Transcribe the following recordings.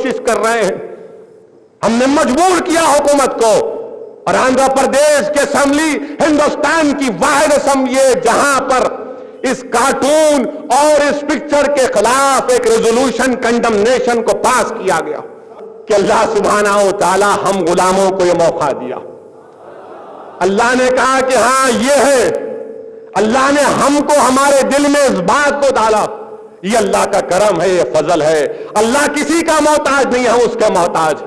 کوشش کر رہے ہیں. ہم نے مجبور کیا حکومت کو, اور آندھرا پردیش کی اسمبلی ہندوستان کی واحد اسمبلی ہے جہاں پر اس کارٹون اور اس پکچر کے خلاف ایک ریزولوشن کنڈمنیشن کو پاس کیا گیا کہ اللہ سبحانہ و تعالی ہم غلاموں کو یہ موقع دیا. اللہ نے کہا کہ ہاں یہ ہے, اللہ نے ہم کو ہمارے دل میں اس بات کو ڈالا. یہ اللہ کا کرم ہے, یہ فضل ہے. اللہ کسی کا محتاج نہیں, ہم اس کا محتاج.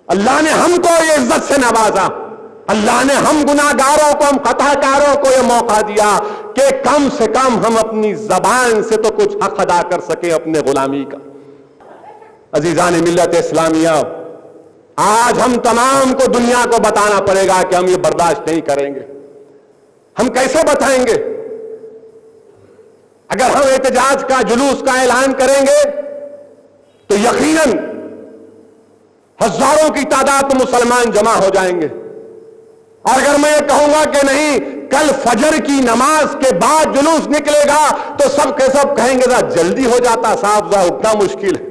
اللہ نے ہم کو یہ عزت سے نوازا. اللہ نے ہم گناہگاروں کو, ہم خطا کاروں کو یہ موقع دیا کہ کم سے کم ہم اپنی زبان سے تو کچھ حق ادا کر سکیں اپنے غلامی کا. عزیزان ملت اسلامیہ, آج ہم تمام کو دنیا کو بتانا پڑے گا کہ ہم یہ برداشت نہیں کریں گے. ہم کیسے بتائیں گے؟ اگر ہم احتجاج کا, جلوس کا اعلان کریں گے تو یقیناً ہزاروں کی تعداد میں مسلمان جمع ہو جائیں گے. اور اگر میں یہ کہوں گا کہ نہیں, کل فجر کی نماز کے بعد جلوس نکلے گا, تو سب کے سب کہیں گے ذرا جلدی ہو جاتا صاحب, ذرا اٹھنا مشکل ہے.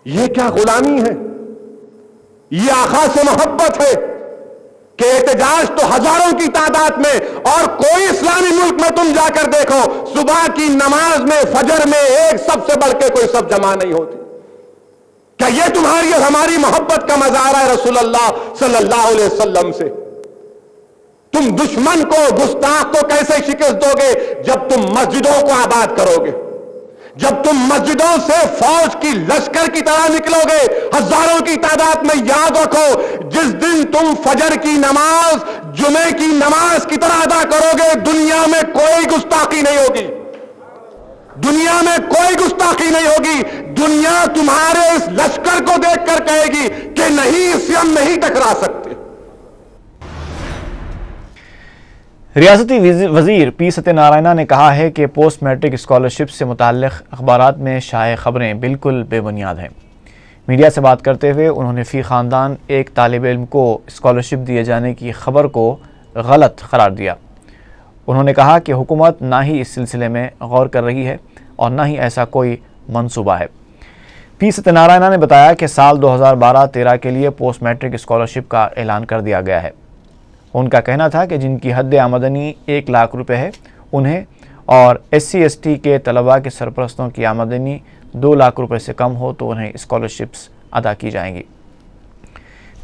یہ کیا غلامی ہے؟ یہ آقا سے محبت ہے کہ احتجاج تو ہزاروں کی تعداد میں, اور کوئی اسلامی ملک میں تم جا کر دیکھو صبح کی نماز میں, فجر میں ایک سب سے بڑھ کے کوئی سب جمع نہیں ہوتی. کیا یہ تمہاری اور ہماری محبت کا مظاہرہ ہے رسول اللہ صلی اللہ علیہ وسلم سے؟ تم دشمن کو, گستاخ کو کیسے شکست دو گے جب تم مسجدوں کو آباد کرو گے, جب تم مسجدوں سے فوج کی لشکر کی طرح نکلو گے ہزاروں کی تعداد میں. یاد رکھو, جس دن تم فجر کی نماز جمعے کی نماز کی طرح ادا کرو گے, دنیا میں کوئی گستاخی نہیں ہوگی, دنیا میں کوئی گستاخی نہیں ہوگی. دنیا تمہارے اس لشکر کو دیکھ کر کہے گی کہ نہیں, اس سے ہم نہیں ٹکرا سکتے. ریاستی وزیر پی ستیہ نارائنا نے کہا ہے کہ پوسٹ میٹرک اسکالرشپ سے متعلق اخبارات میں شائع خبریں بالکل بے بنیاد ہیں. میڈیا سے بات کرتے ہوئے انہوں نے فی خاندان ایک طالب علم کو اسکالرشپ دیے جانے کی خبر کو غلط قرار دیا. انہوں نے کہا کہ حکومت نہ ہی اس سلسلے میں غور کر رہی ہے اور نہ ہی ایسا کوئی منصوبہ ہے. پی ستیہ نارائنا نے بتایا کہ سال 2012-13 کے لیے پوسٹ میٹرک اسکالرشپ کا اعلان کر دیا گیا ہے. ان کا کہنا تھا کہ جن کی حد آمدنی 1 لاکھ روپے ہے انہیں, اور SC/ST کے طلباء کے سرپرستوں کی آمدنی 2 لاکھ روپے سے کم ہو تو انہیں اسکالرشپس ادا کی جائیں گی.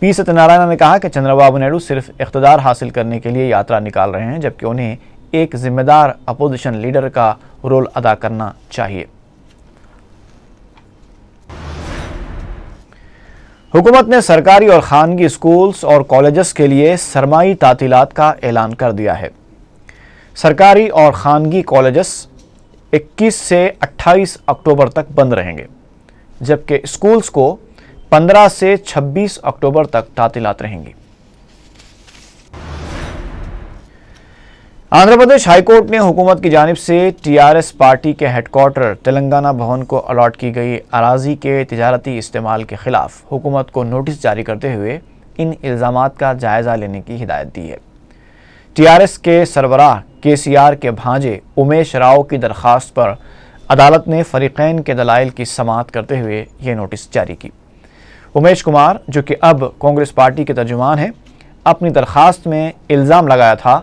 پی ستیہ نارائنا نے کہا کہ چندرا بابو نائیڈو صرف اقتدار حاصل کرنے کے لیے یاترا نکال رہے ہیں, جبکہ انہیں ایک ذمہ دار اپوزیشن لیڈر کا رول ادا کرنا چاہیے. حکومت نے سرکاری اور خانگی اسکولز اور کالجز کے لیے سرمائی تعطیلات کا اعلان کر دیا ہے. سرکاری اور خانگی کالجز 21 سے 28 اکتوبر تک بند رہیں گے, جبکہ اسکولز کو 15 سے 26 اکتوبر تک تعطیلات رہیں گی. آندھرا پردیش ہائی کورٹ نے حکومت کی جانب سے TRS پارٹی کے ہیڈ کوارٹر تلنگانہ بھون کو الاٹ کی گئی اراضی کے تجارتی استعمال کے خلاف حکومت کو نوٹس جاری کرتے ہوئے ان الزامات کا جائزہ لینے کی ہدایت دی ہے. TRS کے سربراہ KCR کے بھانجے امیش راؤ کی درخواست پر عدالت نے فریقین کے دلائل کی سماعت کرتے ہوئے یہ نوٹس جاری کی. امیش کمار, جو کہ اب کانگریس پارٹی کے ترجمان ہیں, اپنی درخواست میں الزام لگایا تھا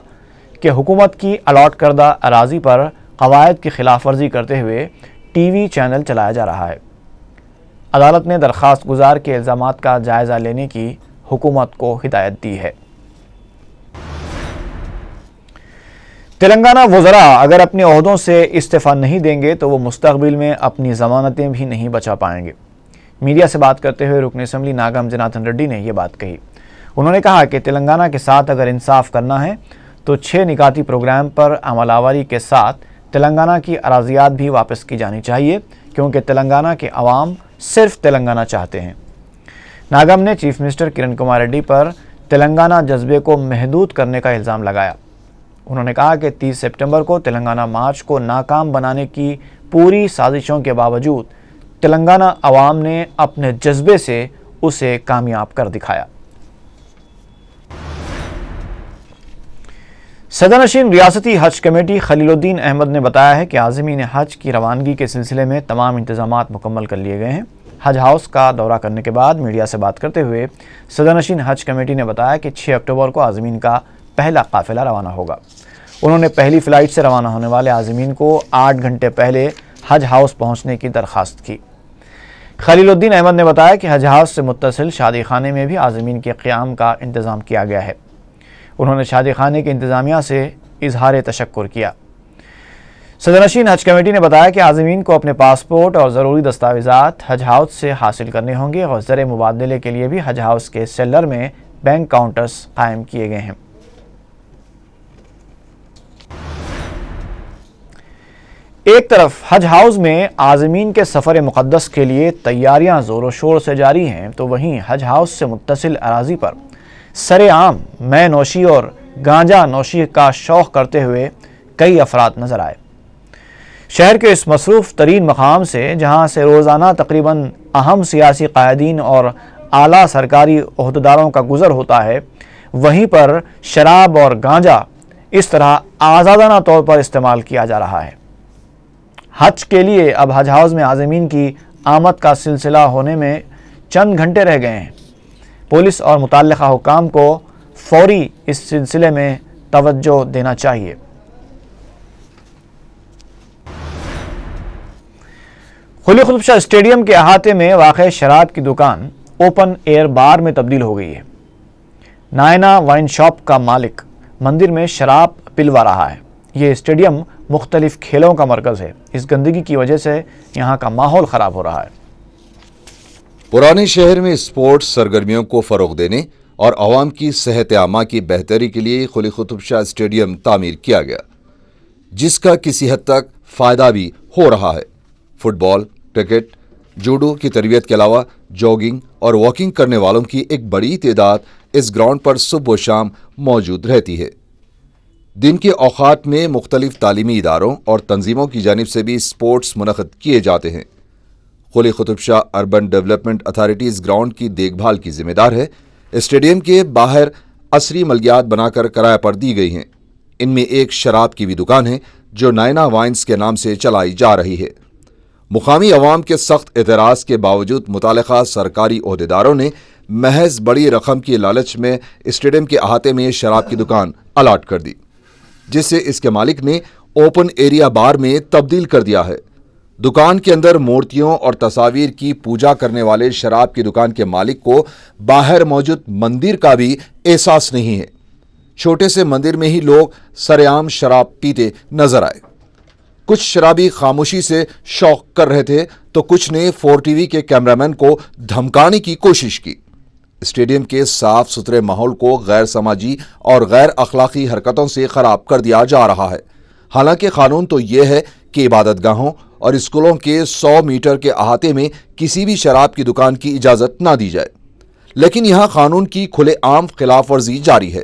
کہ حکومت کی الاٹ کردہ اراضی پر قواعد کی خلاف ورزی کرتے ہوئے ٹی وی چینل چلایا جا رہا ہے. عدالت نے درخواست گزار کے الزامات کا جائزہ لینے کی حکومت کو ہدایت دی ہے. تلنگانہ وزراء اگر اپنے عہدوں سے استعفیٰ نہیں دیں گے تو وہ مستقبل میں اپنی ضمانتیں بھی نہیں بچا پائیں گے. میڈیا سے بات کرتے ہوئے رکن اسمبلی ناگم جناتھن ریڈی نے یہ بات کہی. انہوں نے کہا کہ تلنگانہ کے ساتھ اگر انصاف کرنا ہے تو 6 نکاتی پروگرام پر عمل آوری کے ساتھ تلنگانہ کی اراضیات بھی واپس کی جانی چاہیے, کیونکہ تلنگانہ کے عوام صرف تلنگانہ چاہتے ہیں. ناگم نے چیف منسٹر کرن کمار ریڈی پر تلنگانہ جذبے کو محدود کرنے کا الزام لگایا. انہوں نے کہا کہ 30 سپٹمبر کو تلنگانہ مارچ کو ناکام بنانے کی پوری سازشوں کے باوجود تلنگانہ عوام نے اپنے جذبے سے اسے کامیاب کر دکھایا. صدرنشین ریاستی حج کمیٹی خلیل الدین احمد نے بتایا ہے کہ عازمین حج کی روانگی کے سلسلے میں تمام انتظامات مکمل کر لیے گئے ہیں۔ حج ہاؤس کا دورہ کرنے کے بعد میڈیا سے بات کرتے ہوئے صدرنشین حج کمیٹی نے بتایا کہ 6 اکتوبر کو عازمین کا پہلا قافلہ روانہ ہوگا۔ انہوں نے پہلی فلائٹ سے روانہ ہونے والے عازمین کو 8 گھنٹے پہلے حج ہاؤس پہنچنے کی درخواست کی۔ خلیل الدین احمد نے بتایا کہ حج ہاؤس سے متصل شادی خانے میں بھی عازمین کے قیام کا انتظام کیا گیا ہے۔ انہوں نے شادی خانے کی انتظامیہ سے اظہار تشکر کیا۔ صدرنشین حج کمیٹی نے بتایا کہ عازمین کو اپنے پاسپورٹ اور ضروری دستاویزات حج ہاؤس سے حاصل کرنے ہوں گے اور زر مبادلے کے لیے بھی حج ہاؤس کے سیلر میں بینک کاؤنٹرز قائم کیے گئے ہیں۔ ایک طرف حج ہاؤس میں عازمین کے سفر مقدس کے لیے تیاریاں زور و شور سے جاری ہیں، تو وہیں حج ہاؤس سے متصل اراضی پر سرے عام مے نوشی اور گانجا نوشی کا شوق کرتے ہوئے کئی افراد نظر آئے۔ شہر کے اس مصروف ترین مقام سے، جہاں سے روزانہ تقریباً اہم سیاسی قائدین اور اعلیٰ سرکاری عہدیداروں کا گزر ہوتا ہے، وہیں پر شراب اور گانجا اس طرح آزادانہ طور پر استعمال کیا جا رہا ہے۔ حج کے لیے اب حج ہاؤس میں عازمین کی آمد کا سلسلہ ہونے میں چند گھنٹے رہ گئے ہیں۔ پولیس اور متعلقہ حکام کو فوری اس سلسلے میں توجہ دینا چاہیے۔ قلی قطب شاہ اسٹیڈیم کے احاطے میں واقع شراب کی دکان اوپن ایئر بار میں تبدیل ہو گئی ہے۔ نائنا وائن شاپ کا مالک مندر میں شراب پلوا رہا ہے۔ یہ اسٹیڈیم مختلف کھیلوں کا مرکز ہے۔ اس گندگی کی وجہ سے یہاں کا ماحول خراب ہو رہا ہے۔ پرانے شہر میں اسپورٹس سرگرمیوں کو فروغ دینے اور عوام کی صحت عامہ کی بہتری کے لیے قلی قطب شاہ اسٹیڈیم تعمیر کیا گیا، جس کا کسی حد تک فائدہ بھی ہو رہا ہے۔ فٹ بال، کرکٹ، جوڈو کی تربیت کے علاوہ جاگنگ اور واکنگ کرنے والوں کی ایک بڑی تعداد اس گراؤنڈ پر صبح و شام موجود رہتی ہے۔ دن کے اوقات میں مختلف تعلیمی اداروں اور تنظیموں کی جانب سے بھی اسپورٹس منعقد کیے جاتے ہیں۔ Quli Qutb Shah urban development authority اس گراؤنڈ کی دیکھ بھال کی ذمہ دار ہے۔ اسٹیڈیم کے باہر عصری ملکیات بنا کر کرایہ پر دی گئی ہیں۔ ان میں ایک شراب کی بھی دکان ہے جو نائنا وائنز کے نام سے چلائی جا رہی ہے۔ مقامی عوام کے سخت اعتراض کے باوجود متعلقہ سرکاری عہدیداروں نے محض بڑی رقم کی لالچ میں اسٹیڈیم کے احاطے میں شراب کی دکان الاٹ کر دی، جس سے اس کے مالک نے اوپن ایریا بار میں تبدیل کر دیا ہے۔ دکان کے اندر مورتیوں اور تصاویر کی پوجا کرنے والے شراب کی دکان کے مالک کو باہر موجود مندر کا بھی احساس نہیں ہے۔ چھوٹے سے مندر میں ہی لوگ سرعام شراب پیتے نظر آئے۔ کچھ شرابی خاموشی سے شوق کر رہے تھے تو کچھ نے 4 ٹی وی کے کیمرامین کو دھمکانے کی کوشش کی۔ اسٹیڈیم کے صاف ستھرے ماحول کو غیر سماجی اور غیر اخلاقی حرکتوں سے خراب کر دیا جا رہا ہے۔ حالانکہ قانون تو یہ ہے کہ عبادت گاہوں اور اسکولوں کے 100 میٹر کے احاطے میں کسی بھی شراب کی دکان کی اجازت نہ دی جائے، لیکن یہاں قانون کی کھلے عام خلاف ورزی جاری ہے۔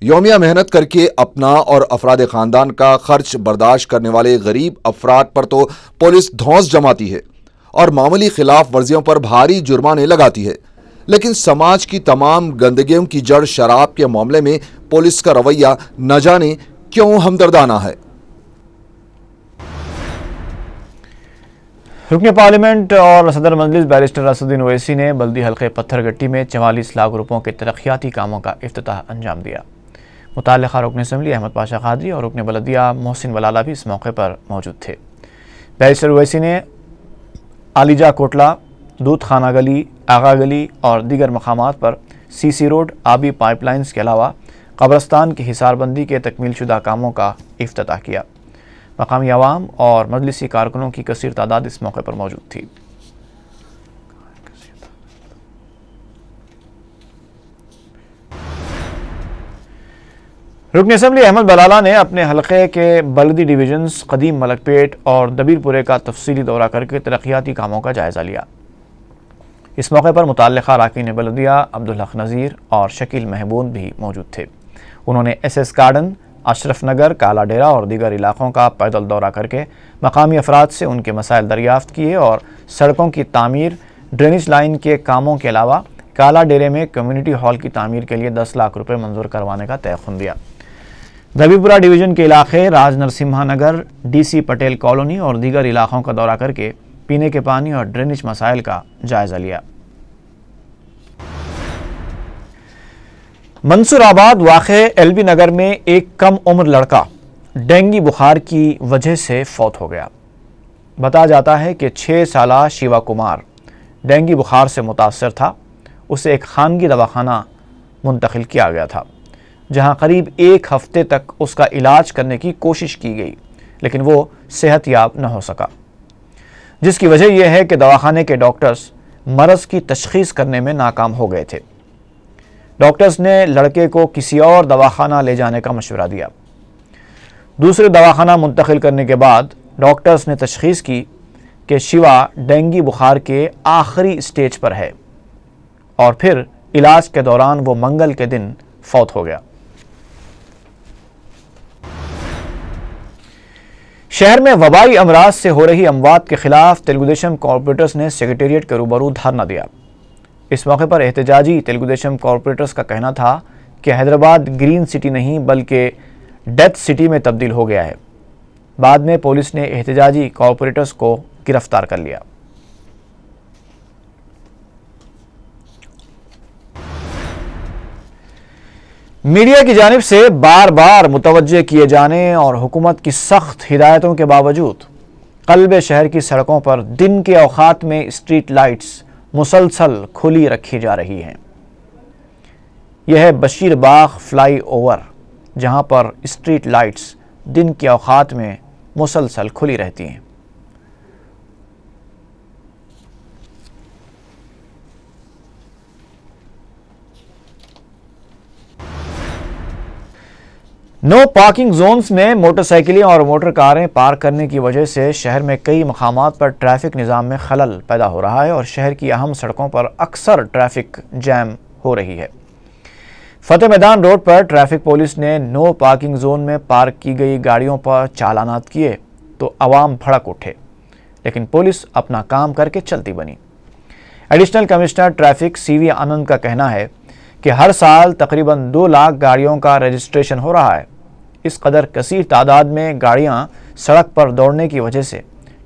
یومیہ محنت کر کے اپنا اور افراد خاندان کا خرچ برداشت کرنے والے غریب افراد پر تو پولیس دھونس جماتی ہے اور معمولی خلاف ورزیوں پر بھاری جرمانے لگاتی ہے، لیکن سماج کی تمام گندگیوں کی جڑ شراب کے معاملے میں پولیس کا رویہ نہ جانے کیوں ہمدردانہ ہے۔ رکن پارلیمنٹ اور صدر مجلس بیرسٹر اسدالدین اویسی نے بلدی حلقے پتھر گٹی میں 44 لاکھ روپوں کے ترقیاتی کاموں کا افتتاح انجام دیا۔ متعلقہ رکن اسمبلی احمد پاشا قادری اور رکن بلدیہ محسن ولالہ بھی اس موقع پر موجود تھے۔ بیرسٹر اویسی نے عالیجہ کوٹلہ، دودھ خانہ گلی، آغا گلی اور دیگر مقامات پر سی روڈ، آبی پائپ لائنز کے علاوہ قبرستان کی حصار بندی کے تکمیل شدہ کاموں کا افتتاح کیا۔ مقامی عوام اور مجلسی کارکنوں کی کثیر تعداد اس موقع پر موجود تھی۔ رکن اسمبلی احمد بلالہ نے اپنے حلقے کے بلدی ڈویژنز قدیم ملک پیٹ اور دبیر پورے کا تفصیلی دورہ کر کے ترقیاتی کاموں کا جائزہ لیا۔ اس موقع پر متعلقہ اراکین بلدیہ عبدالحق نذیر اور شکیل محبون بھی موجود تھے۔ انہوں نے ایس گارڈن، اشرف نگر، کالا ڈیرہ اور دیگر علاقوں کا پیدل دورہ کر کے مقامی افراد سے ان کے مسائل دریافت کیے اور سڑکوں کی تعمیر، ڈرینیج لائن کے کاموں کے علاوہ کالا ڈیرے میں کمیونٹی ہال کی تعمیر کے لیے 10 لاکھ روپے منظور کروانے کا تیقن دیا۔ ربیپورہ ڈویژن کے علاقے Raj Narsimha Nagar, D C Patel colony اور دیگر علاقوں کا دورہ کر کے پینے کے پانی اور ڈرینیج مسائل کا جائزہ لیا۔ منصور آباد واقع ایل بی نگر میں ایک کم عمر لڑکا ڈینگی بخار کی وجہ سے فوت ہو گیا۔ بتایا جاتا ہے کہ 6 سالہ شیوا کمار ڈینگی بخار سے متاثر تھا۔ اسے ایک خانگی دواخانہ منتقل کیا گیا تھا، جہاں قریب 1 ہفتے تک اس کا علاج کرنے کی کوشش کی گئی، لیکن وہ صحت یاب نہ ہو سکا، جس کی وجہ یہ ہے کہ دواخانے کے ڈاکٹرز مرض کی تشخیص کرنے میں ناکام ہو گئے تھے۔ ڈاکٹرز نے لڑکے کو کسی اور دواخانہ لے جانے کا مشورہ دیا۔ دوسرے دواخانہ منتقل کرنے کے بعد ڈاکٹرز نے تشخیص کی کہ شیوا ڈینگی بخار کے آخری سٹیج پر ہے، اور پھر علاج کے دوران وہ منگل کے دن فوت ہو گیا۔ شہر میں وبائی امراض سے ہو رہی اموات کے خلاف تلگو دیشم کارپوریٹرز نے سیکریٹریٹ کے روبرو دھرنا دیا۔ اس موقع پر احتجاجی تلگو دیشم کارپوریٹرز کا کہنا تھا کہ حیدرآباد گرین سٹی نہیں بلکہ ڈیتھ سٹی میں تبدیل ہو گیا ہے۔ بعد میں پولیس نے احتجاجی کارپوریٹرز کو گرفتار کر لیا۔ میڈیا کی جانب سے بار بار متوجہ کیے جانے اور حکومت کی سخت ہدایتوں کے باوجود قلب شہر کی سڑکوں پر دن کے اوقات میں اسٹریٹ لائٹس مسلسل کھلی رکھی جا رہی ہیں۔ یہ ہے بشیر باغ فلائی اوور، جہاں پر اسٹریٹ لائٹس دن کے اوقات میں مسلسل کھلی رہتی ہیں۔ نو پارکنگ زونز میں موٹر سائیکلیں اور موٹر کاریں پارک کرنے کی وجہ سے شہر میں کئی مقامات پر ٹریفک نظام میں خلل پیدا ہو رہا ہے اور شہر کی اہم سڑکوں پر اکثر ٹریفک جام ہو رہی ہے۔ فتح میدان روڈ پر ٹریفک پولیس نے نو پارکنگ زون میں پارک کی گئی گاڑیوں پر چالانات کیے تو عوام بھڑک اٹھے، لیکن پولیس اپنا کام کر کے چلتی بنی۔ ایڈیشنل کمشنر ٹریفک سی وی آنند کا کہنا ہے کہ ہر سال تقریباً 2 لاکھ گاڑیوں کا رجسٹریشن ہو رہا ہے۔ اس قدر کثیر تعداد میں گاڑیاں سڑک پر دوڑنے کی وجہ سے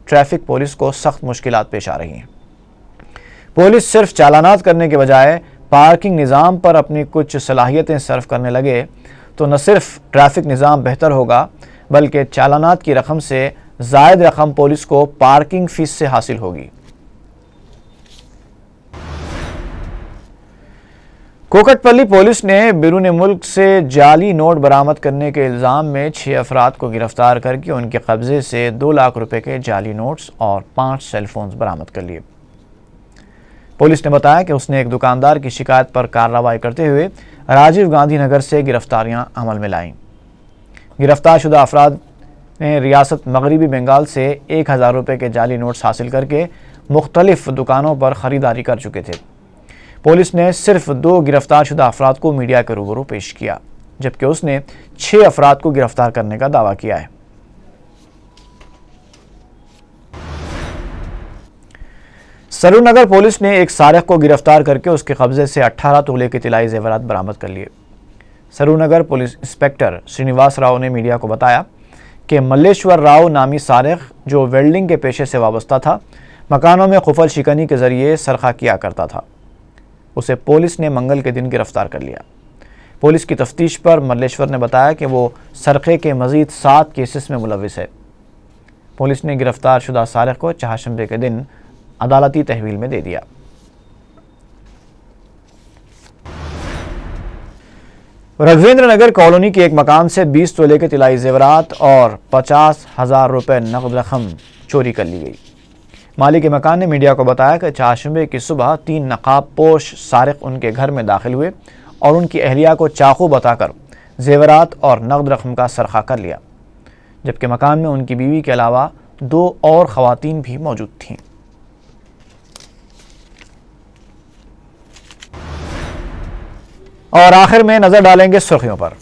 ٹریفک پولیس کو سخت مشکلات پیش آ رہی ہیں۔ پولیس صرف چالانات کرنے کے بجائے پارکنگ نظام پر اپنی کچھ صلاحیتیں صرف کرنے لگے تو نہ صرف ٹریفک نظام بہتر ہوگا بلکہ چالانات کی رقم سے زائد رقم پولیس کو پارکنگ فیس سے حاصل ہوگی۔ کوکٹ پلی پولیس نے بیرون ملک سے جعلی نوٹ برآمد کرنے کے الزام میں 6 افراد کو گرفتار کر کے ان کے قبضے سے 2 لاکھ روپے کے جعلی نوٹس اور 5 سیل فونز برآمد کر لیے۔ پولیس نے بتایا کہ اس نے ایک دکاندار کی شکایت پر کارروائی کرتے ہوئے راجیو گاندھی نگر سے گرفتاریاں عمل میں لائیں۔ گرفتار شدہ افراد نے ریاست مغربی بنگال سے 1000 روپے کے جعلی نوٹس حاصل کر کے مختلف دکانوں پر خریداری کر چکے تھے۔ پولیس نے صرف 2 گرفتار شدہ افراد کو میڈیا کے روبرو پیش کیا، جبکہ اس نے 6 افراد کو گرفتار کرنے کا دعویٰ کیا ہے۔ سرور نگر پولیس نے ایک سارق کو گرفتار کر کے اس کے قبضے سے 18 تولے کے طلائی زیورات برآمد کر لیے۔ سرور نگر پولیس انسپکٹر سرینواس راؤ نے میڈیا کو بتایا کہ ملیشور راؤ نامی سارق جو ویلڈنگ کے پیشے سے وابستہ تھا، مکانوں میں قفل شکنی کے ذریعے سرقہ کیا کرتا تھا۔ اسے پولیس نے منگل کے دن گرفتار کر لیا۔ پولیس کی تفتیش پر ملیشور نے بتایا کہ وہ سرقے کے مزید 7 کیسز میں ملوث ہے۔ پولیس نے گرفتار شدہ سارق کو چہارشنبے کے دن عدالتی تحویل میں دے دیا۔ رگھویندر نگر کالونی کے ایک مکان سے 20 تولے کے طلائی زیورات اور 50,000 روپے نقد رقم چوری کر لی گئی۔ مالک مکان نے میڈیا کو بتایا کہ چہارشنبے کی صبح 3 نقاب پوش سارق ان کے گھر میں داخل ہوئے اور ان کی اہلیہ کو چاقو بتا کر زیورات اور نقد رقم کا سرقہ کر لیا، جبکہ مکان میں ان کی بیوی کے علاوہ 2 اور خواتین بھی موجود تھیں۔ اور آخر میں نظر ڈالیں گے سرخیوں پر۔